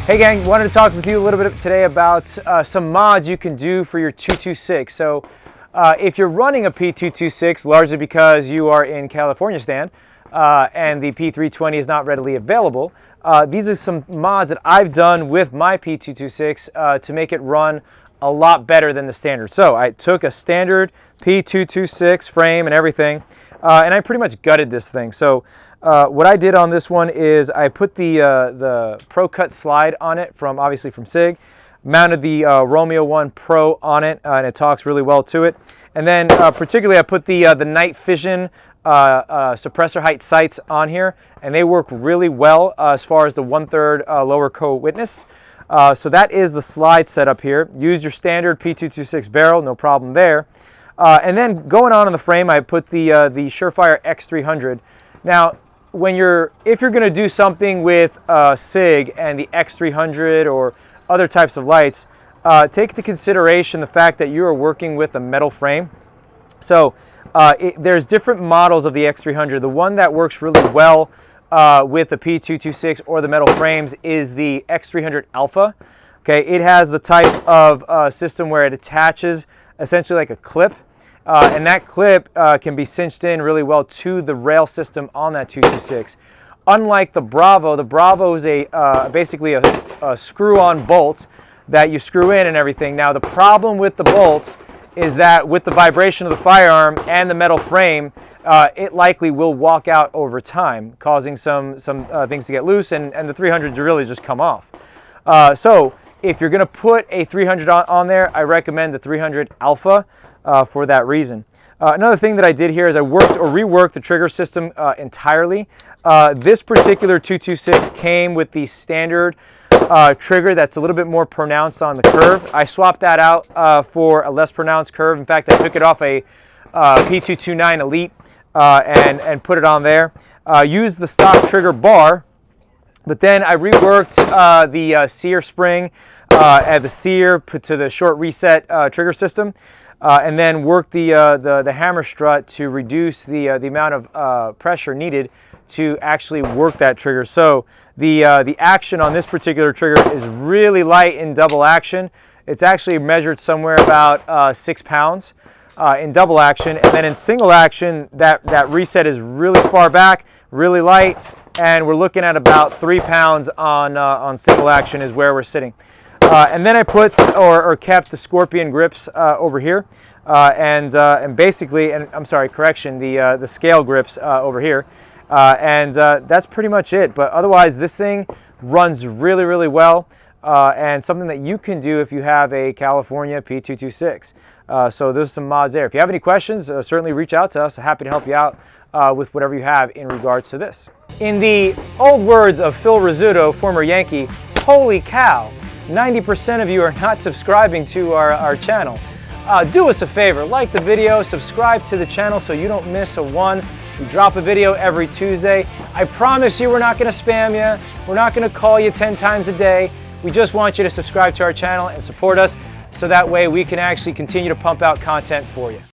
Hey gang, wanted to talk with you a little bit today about some mods you can do for your 226. So if you're running a P226, largely because you are in California, Stan, and the P320 is not readily available, these are some mods that I've done with my P226 to make it run a lot better than the standard. So I took a standard P226 frame and everything, and I pretty much gutted this thing. So what I did on this one is I put the Pro Cut slide on it obviously from SIG, mounted the Romeo 1 Pro on it, and it talks really well to it. And then particularly I put the night vision suppressor height sights on here, and they work really well as far as the 1/3 lower co-witness. So that is the slide setup here. Use your standard P226 barrel, no problem there. And then going on in the frame, I put the Surefire X300. Now, if you're going to do something with SIG and the X300 or other types of lights, take into consideration the fact that you are working with a metal frame. So there's different models of the X300. The one that works really well with the P226 or the metal frames is the X300 Alpha. Okay, it has the type of system where it attaches essentially like a clip. And that clip can be cinched in really well to the rail system on that 226. Unlike the Bravo is basically a screw-on bolt that you screw in and everything. Now the problem with the bolts is that with the vibration of the firearm and the metal frame, it likely will walk out over time, causing some things to get loose and the 300 to really just come off. So if you're going to put a 300 on there, I recommend the 300 Alpha for that reason. Another thing that I did here is I reworked the trigger system entirely. This particular 226 came with the standard trigger that's a little bit more pronounced on the curve. I swapped that out for a less pronounced curve. In fact, I took it off a P229 Elite and put it on there. Used the stock trigger bar. But then I reworked the sear spring and the sear put to the short reset trigger system, and then worked the hammer strut to reduce the amount of pressure needed to actually work that trigger. So the action on this particular trigger is really light in double action. It's actually measured somewhere about 6 pounds in double action, and then in single action, that reset is really far back, really light. And we're looking at about 3 pounds on single action is where we're sitting. And then I put or kept the Scorpion grips over here, and basically, and I'm sorry, correction, the scale grips over here, and that's pretty much it. But otherwise, this thing runs really, really well, and something that you can do if you have a California P226. So there's some mods there. If you have any questions, certainly reach out to us. Happy to help you out with whatever you have in regards to this. In the old words of Phil Rizzuto, former Yankee, holy cow, 90% of you are not subscribing to our channel. Do us a favor, like the video, subscribe to the channel so you don't miss a one. We drop a video every Tuesday. I promise you we're not going to spam you. We're not going to call you 10 times a day. We just want you to subscribe to our channel and support us so that way we can actually continue to pump out content for you.